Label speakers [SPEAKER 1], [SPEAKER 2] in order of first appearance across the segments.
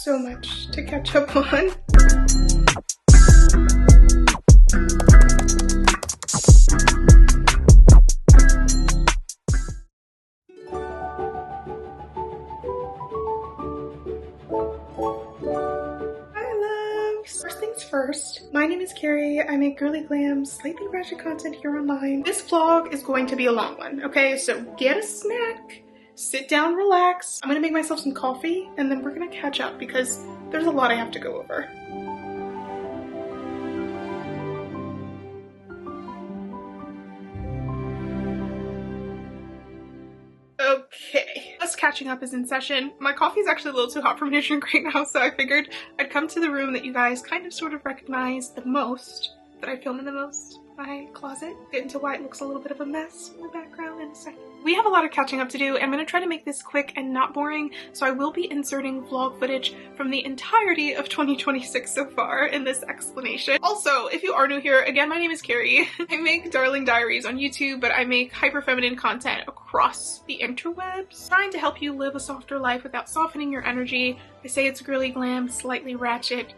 [SPEAKER 1] so much to catch up on. First, my name is Carrie. I make girly glam, slightly ratchet content here online. This vlog is going to be a long one, okay? So get a snack, sit down, relax. I'm gonna make myself some coffee and then we're gonna catch up because there's a lot I have to go over. Okay, us catching up is in session. My coffee is actually a little too hot for me to drink right now, so I figured I'd come to the room that you guys kind of sort of recognize the most, that I film in the most, my closet. Get into why it looks a little bit of a mess in the background in a second. We have a lot of catching up to do. I'm gonna try to make this quick and not boring, so I will be inserting vlog footage from the entirety of 2026 so far in this explanation. Also, if you are new here, again, my name is Carrie. I make Darling Diaries on YouTube, but I make hyper feminine content across the interwebs, trying to help you live a softer life without softening your energy. I say it's girly glam, slightly ratchet.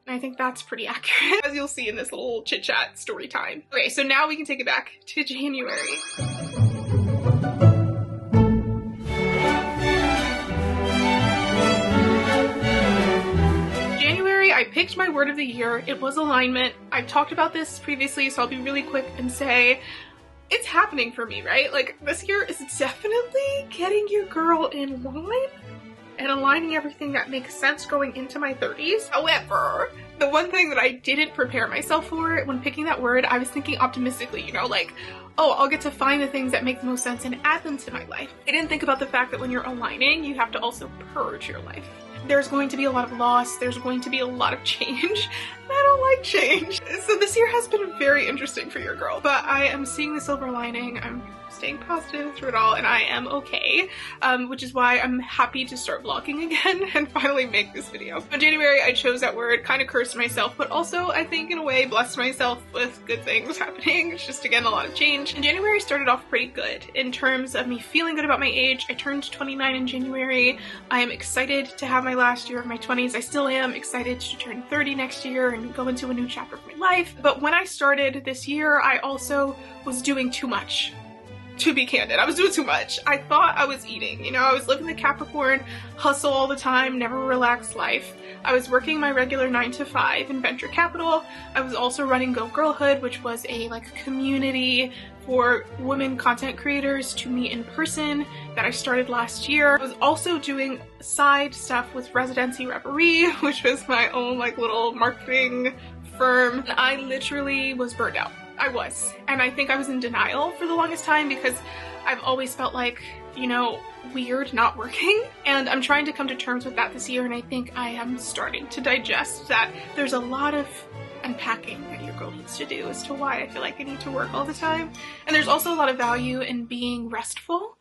[SPEAKER 1] I think that's pretty accurate, as you'll see in this little chit chat story time. Okay, so now we can take it back to January. I picked my word of the year. It was alignment. I've talked about this previously, so I'll be really quick and say it's happening for me, right? Like, this year is definitely getting your girl in line and aligning everything that makes sense going into my 30s. However, the one thing that I didn't prepare myself for when picking that word, I was thinking optimistically, you know, like, oh, I'll get to find the things that make the most sense and add them to my life. I didn't think about the fact that when you're aligning, you have to also purge your life. There's going to be a lot of loss, there's going to be a lot of change, and I don't like change. So this year has been very interesting for your girl, but I am seeing the silver lining. I'm staying positive through it all, and I am okay, which is why I'm happy to start vlogging again and finally make this video. In January, I chose that word, kind of cursed myself, but also I think in a way blessed myself with good things happening. It's just, again, a lot of change. And January started off pretty good in terms of me feeling good about my age. I turned 29 in January. I am excited to have my last year of my 20s. I still am excited to turn 30 next year and go into a new chapter of my life. But when I started this year, I also was doing too much. To be candid, I was doing too much. I thought I was eating, you know, I was living the Capricorn hustle all the time, never relaxed life. I was working my regular 9-to-5 in venture capital. I was also running Go Girlhood, which was a community for women content creators to meet in person that I started last year. I was also doing side stuff with Residency Reverie, which was my own little marketing firm. And I literally was burned out. I was. And I think I was in denial for the longest time because I've always felt like, you know, weird not working. And I'm trying to come to terms with that this year, and I think I am starting to digest that there's a lot of unpacking that your girl needs to do as to why I feel like I need to work all the time. And there's also a lot of value in being restful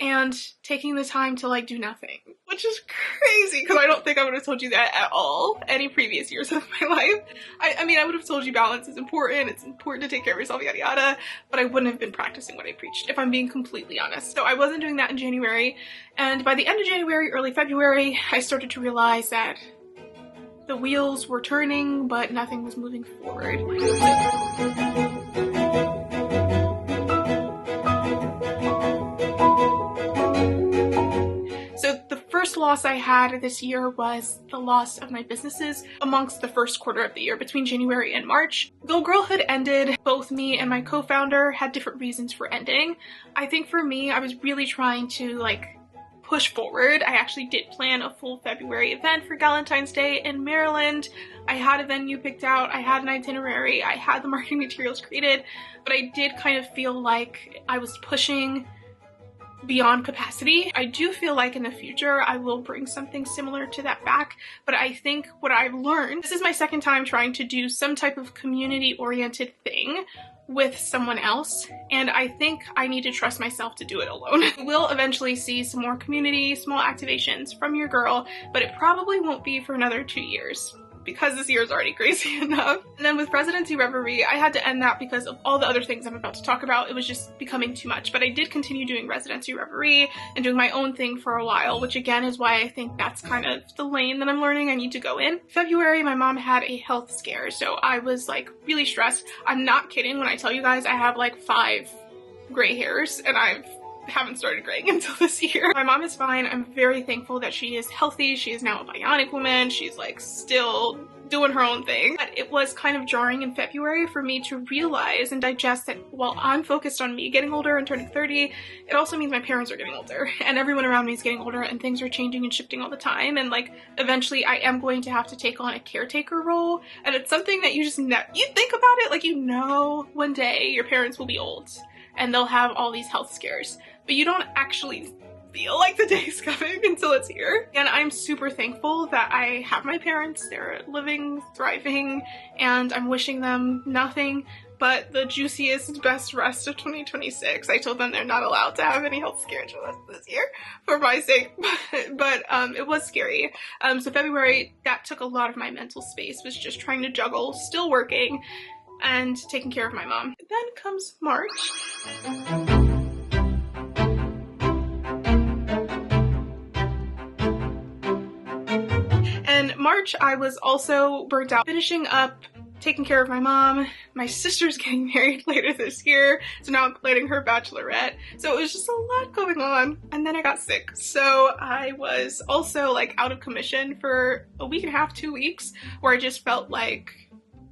[SPEAKER 1] and taking the time to do nothing, which is crazy because I don't think I would have told you that at all any previous years of my life. I mean, I would have told you balance is important, it's important to take care of yourself, yada yada, but I wouldn't have been practicing what I preached, if I'm being completely honest. So I wasn't doing that in January, and by the end of January, early February, I started to realize that the wheels were turning, but nothing was moving forward. First loss I had this year was the loss of my businesses amongst the first quarter of the year between January and March. Go Girlhood ended. Both me and my co-founder had different reasons for ending. I think for me, I was really trying to push forward. I actually did plan a full February event for Valentine's Day in Maryland. I had a venue picked out, I had an itinerary, I had the marketing materials created, but I did kind of feel like I was pushing beyond capacity. I do feel like in the future I will bring something similar to that back, but I think what I've learned, this is my second time trying to do some type of community-oriented thing with someone else, and I think I need to trust myself to do it alone. We'll eventually see some more community, small activations from your girl, but it probably won't be for another 2 years. because this year is already crazy enough. And then with residency reverie, I had to end that because of all the other things I'm about to talk about. It was just becoming too much, but I did continue doing residency reverie and doing my own thing for a while, which again is why I think that's kind of the lane that I'm learning I need to go in. February, my mom had a health scare, so I was like really stressed. I'm not kidding when I tell you guys I have like 5 gray hairs and I haven't started graying until this year. My mom is fine. I'm very thankful that she is healthy. She is now a bionic woman. She's like still doing her own thing. But it was kind of jarring in February for me to realize and digest that while I'm focused on me getting older and turning 30, it also means my parents are getting older and everyone around me is getting older and things are changing and shifting all the time. And like eventually I am going to have to take on a caretaker role. And it's something that you just you think about it like, you know, one day your parents will be old and they'll have all these health scares, but you don't actually feel like the day's coming until it's here. And I'm super thankful that I have my parents. They're living, thriving, and I'm wishing them nothing but the juiciest, best rest of 2026. I told them they're not allowed to have any health scares with us this year for my sake, but it was scary. So February, that took a lot of my mental space, was just trying to juggle, still working, and taking care of my mom. Then comes March. And March, I was also burnt out, finishing up taking care of my mom. My sister's getting married later this year, so now I'm planning her bachelorette. So it was just a lot going on, and then I got sick. So I was also like out of commission for a week and a half, 2 weeks, where I just felt like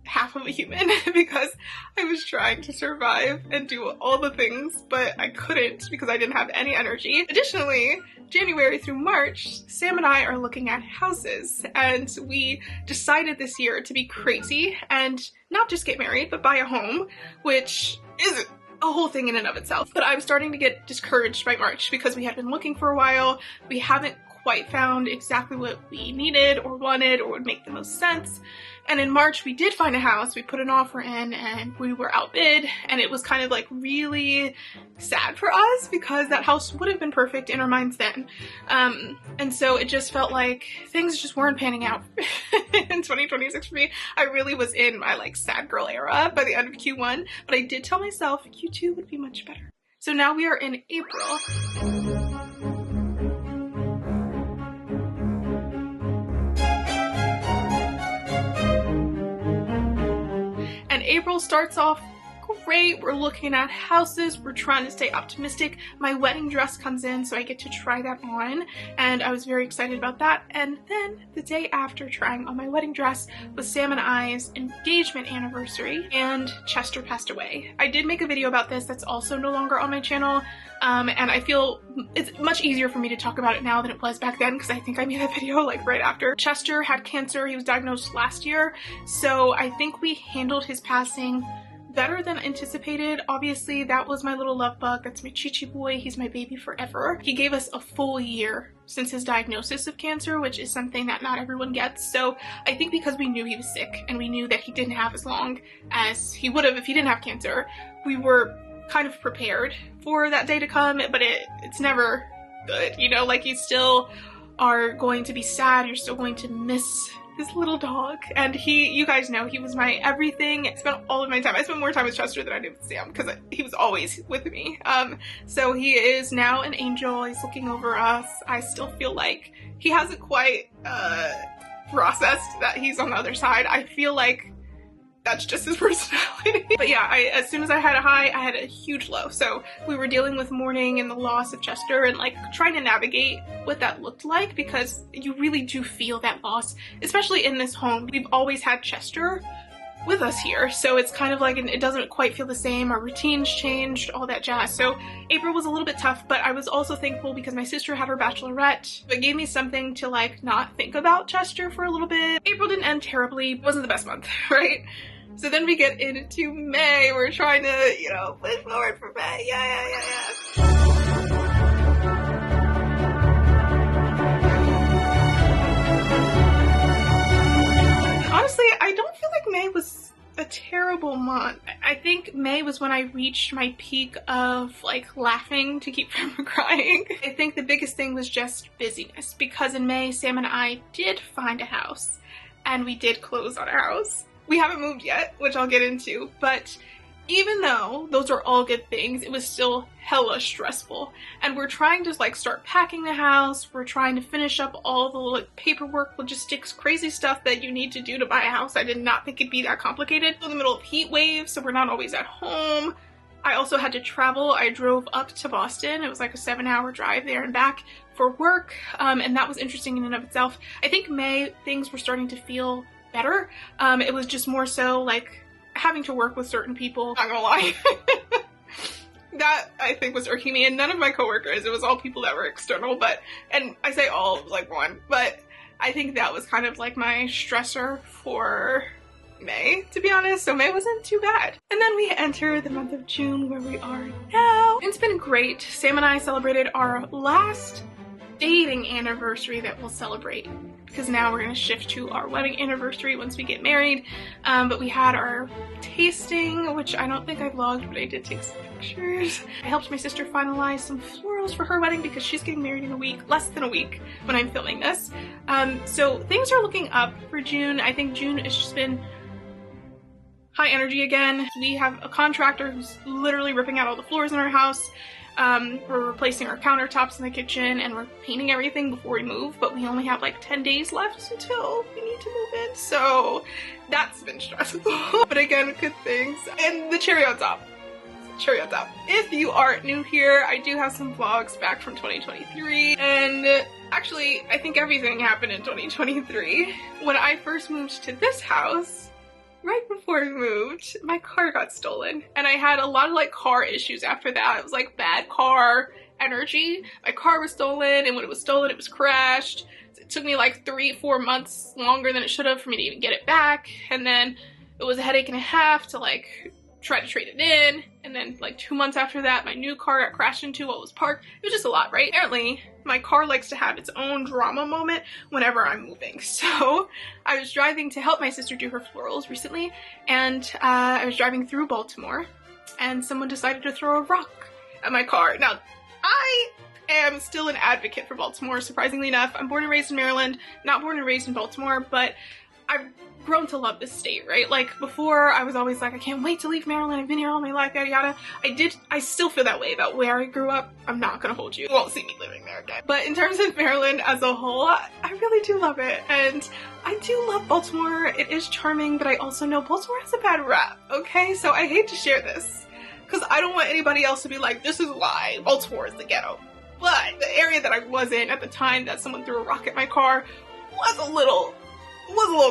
[SPEAKER 1] half of a human because I was trying to survive and do all the things, but I couldn't because I didn't have any energy. Additionally, January through March, Sam and I are looking at houses, and we decided this year to be crazy and not just get married, but buy a home, which is a whole thing in and of itself. But I'm starting to get discouraged by March because we had been looking for a while. We haven't quite found exactly what we needed or wanted or would make the most sense. And in March, we did find a house. We put an offer in and we were outbid, and it was kind of like really sad for us because that house would have been perfect in our minds then. And so it just felt like things just weren't panning out in 2026 for me. I really was in my like sad girl era by the end of Q1, but I did tell myself Q2 would be much better. So now we are in April. April starts off great. We're looking at houses. We're trying to stay optimistic. My wedding dress comes in, so I get to try that on, and I was very excited about that. And then the day after trying on my wedding dress was Sam and I's engagement anniversary, and Chester passed away. I did make a video about this that's also no longer on my channel, and I feel it's much easier for me to talk about it now than it was back then because I think I made that video like right after. Chester had cancer. He was diagnosed last year, so I think we handled his passing better than anticipated. Obviously, that was my little love bug. That's my chichi boy. He's my baby forever. He gave us a full year since his diagnosis of cancer, which is something that not everyone gets. So I think because we knew he was sick and we knew that he didn't have as long as he would have if he didn't have cancer, we were kind of prepared for that day to come, but it's never good, you know, like you still are going to be sad, you're still going to miss his little dog, and you guys know, he was my everything. I spent all of my time, I spent more time with Chester than I did with Sam because he was always with me. So he is now an angel. He's looking over us. I still feel like he hasn't quite processed that he's on the other side. I feel like that's just his personality. But yeah, as soon as I had a high, I had a huge low. So we were dealing with mourning and the loss of Chester and like trying to navigate what that looked like, because you really do feel that loss, especially in this home. We've always had Chester with us here, so it's kind of like it doesn't quite feel the same. Our routines changed, all that jazz. So April was a little bit tough, but I was also thankful because my sister had her bachelorette. It gave me something to like not think about Chester for a little bit. April didn't end terribly. It wasn't the best month, right? So then we get into May. We're trying to, you know, push forward for May. Yeah. Honestly, I don't feel like May was a terrible month. I think May was when I reached my peak of like laughing to keep from crying. I think the biggest thing was just busyness, because in May, Sam and I did find a house. and we did close on our house. We haven't moved yet, which I'll get into, but even though those are all good things, it was still hella stressful. And we're trying to like start packing the house. We're trying to finish up all the like paperwork, logistics, crazy stuff that you need to do to buy a house. I did not think it'd be that complicated. We're in the middle of heat waves, so we're not always at home. I also had to travel. I drove up to Boston. It was like a 7-hour drive there and back for work. And that was interesting in and of itself. I think May, things were starting to feel better. It was just more so like having to work with certain people, not gonna lie. That I think was irking me, and none of my coworkers, it was all people that were external, and I say all, like one, but I think that was kind of like my stressor for May, to be honest, so May wasn't too bad. And then we enter the month of June, where we are now. It's been great. Sam and I celebrated our last dating anniversary that we'll celebrate, because now we're going to shift to our wedding anniversary once we get married. But we had our tasting, which I don't think I vlogged, but I did take some pictures. I helped my sister finalize some florals for her wedding because she's getting married in a week, less than a week when I'm filming this. So things are looking up for June. I think June has just been high energy again. We have a contractor who's literally ripping out all the floors in our house. We're replacing our countertops in the kitchen, and we're painting everything before we move, but we only have like 10 days left until we need to move in, so that's been stressful. But again, good things. And the cherry on top. Cherry on top. If you are new here, I do have some vlogs back from 2023, and actually, I think everything happened in 2023. When I first moved to this house, right before we moved, my car got stolen, and I had a lot of like car issues after that. It was like bad car energy. My car was stolen, and when it was stolen, it was crashed. It took me like 3-4 months longer than it should have for me to even get it back, and then it was a headache and a half to like try to trade it in, and then like 2 months after that, my new car got crashed into while it was parked. It was just a lot, right? Apparently, my car likes to have its own drama moment whenever I'm moving. So I was driving to help my sister do her florals recently, and I was driving through Baltimore, and someone decided to throw a rock at my car. Now, I am still an advocate for Baltimore, surprisingly enough. I'm born and raised in Maryland, not born and raised in Baltimore, but I've grown to love this state, right? Like before, I was always like, I can't wait to leave Maryland. I've been here all my life, yada yada. I still feel that way about where I grew up. I'm not gonna hold you. You won't see me living there again. But in terms of Maryland as a whole, I really do love it. And I do love Baltimore. It is charming, but I also know Baltimore has a bad rap, okay? So I hate to share this, because I don't want anybody else to be like, this is why Baltimore is the ghetto. But the area that I was in at the time that someone threw a rock at my car was a little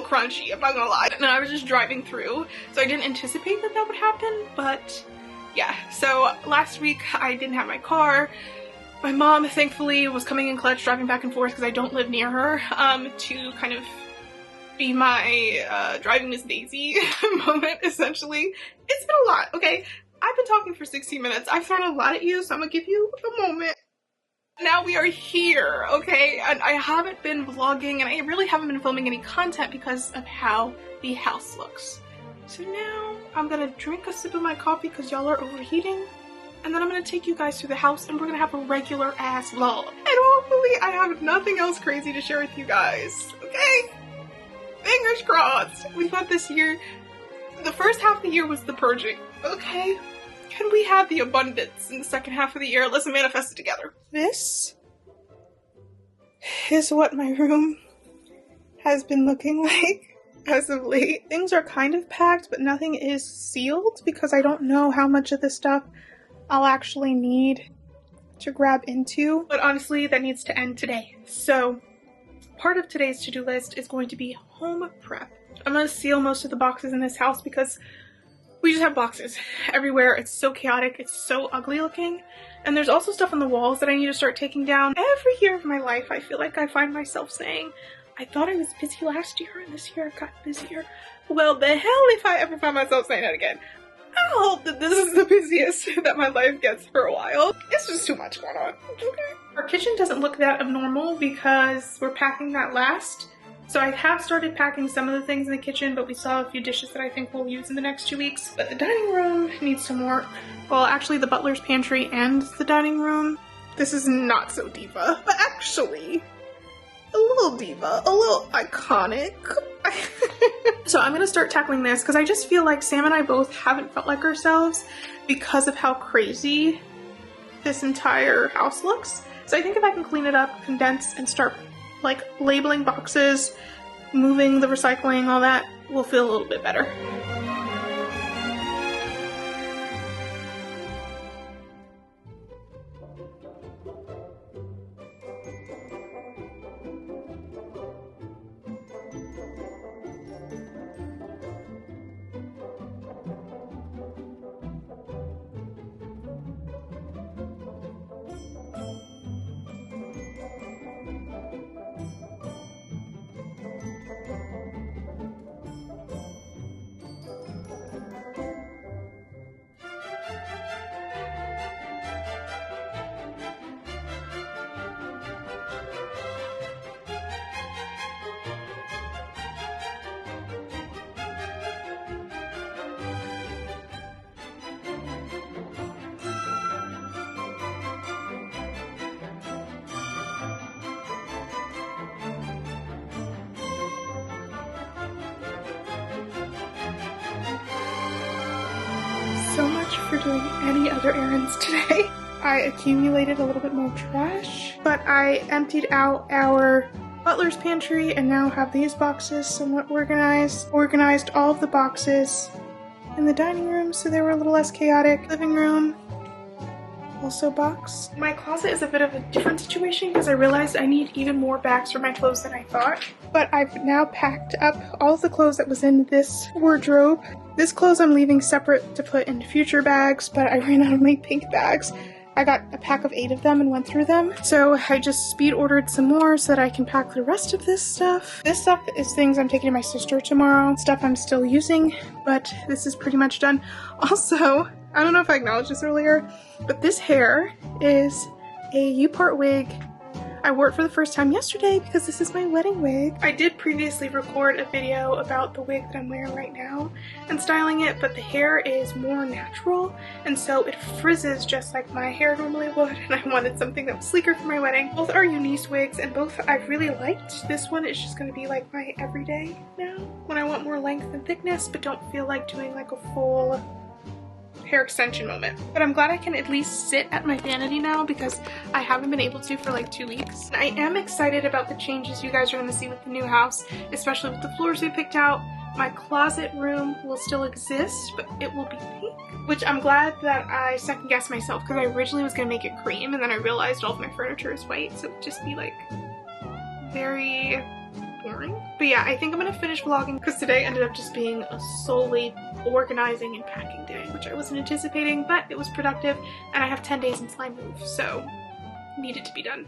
[SPEAKER 1] crunchy, I'm not gonna lie. And I was just driving through, so I didn't anticipate that would happen, but yeah. So last week I didn't have my car. My mom, thankfully, was coming in clutch, driving back and forth because I don't live near her, to kind of be my driving Miss Daisy moment, essentially. It's been a lot, okay? I've been talking for 16 minutes. I've thrown a lot at you, so I'm gonna give you a moment. Now we are here, okay? And I haven't been vlogging, and I really haven't been filming any content because of how the house looks. So now I'm gonna drink a sip of my coffee because y'all are overheating, and then I'm gonna take you guys through the house, and we're gonna have a regular ass vlog. And hopefully I have nothing else crazy to share with you guys, okay? Fingers crossed. We thought this year, the first half of the year was the purging, okay? Can we have the abundance in the second half of the year? Let's manifest it together. This is what my room has been looking like as of late. Things are kind of packed, but nothing is sealed because I don't know how much of this stuff I'll actually need to grab into. But honestly, that needs to end today. So part of today's to-do list is going to be home prep. I'm going to seal most of the boxes in this house because we just have boxes everywhere. It's so chaotic. It's so ugly looking. And there's also stuff on the walls that I need to start taking down. Every year of my life, I feel like I find myself saying, I thought I was busy last year and this year I got busier. Well, the hell if I ever find myself saying that again. I hope that this is the busiest that my life gets for a while. It's just too much going on, okay? Our kitchen doesn't look that abnormal because we're packing that last. So I have started packing some of the things in the kitchen, but we still have a few dishes that I think we'll use in the next 2 weeks. But the dining room needs some work. Well, actually the butler's pantry and the dining room. This is not so diva, but actually a little diva, a little iconic. I So I'm gonna start tackling this because I just feel like Sam and I both haven't felt like ourselves because of how crazy this entire house looks. So I think if I can clean it up, condense, and start like labeling boxes, moving the recycling, all that, we'll feel a little bit better. So much for doing any other errands today. I accumulated a little bit more trash, but I emptied out our butler's pantry and now have these boxes somewhat organized. Organized all of the boxes in the dining room so they were a little less chaotic. Living room, also boxed. My closet is a bit of a different situation because I realized I need even more bags for my clothes than I thought. But I've now packed up all of the clothes that was in this wardrobe. This clothes I'm leaving separate to put in future bags, but I ran out of my pink bags. I got a pack of 8 of them and went through them. So I just speed ordered some more so that I can pack the rest of this stuff. This stuff is things I'm taking to my sister tomorrow. Stuff I'm still using, but this is pretty much done. Also, I don't know if I acknowledged this earlier, but this hair is a U-part wig. I wore it for the first time yesterday because this is my wedding wig. I did previously record a video about the wig that I'm wearing right now and styling it, but the hair is more natural and so it frizzes just like my hair normally would, and I wanted something that was sleeker for my wedding. Both are Eunice wigs and both I've really liked. This one is just going to be like my everyday now when I want more length and thickness but don't feel like doing like a full hair extension moment. But I'm glad I can at least sit at my vanity now because I haven't been able to for like 2 weeks. I am excited about the changes you guys are going to see with the new house, especially with the floors we picked out. My closet room will still exist, but it will be pink, which I'm glad that I second guessed myself because I originally was going to make it cream and then I realized all of my furniture is white, so it would just be like very boring. But yeah, I think I'm gonna finish vlogging because today ended up just being a solely organizing and packing day, which I wasn't anticipating, but it was productive and I have 10 days until I move, so needed to be done.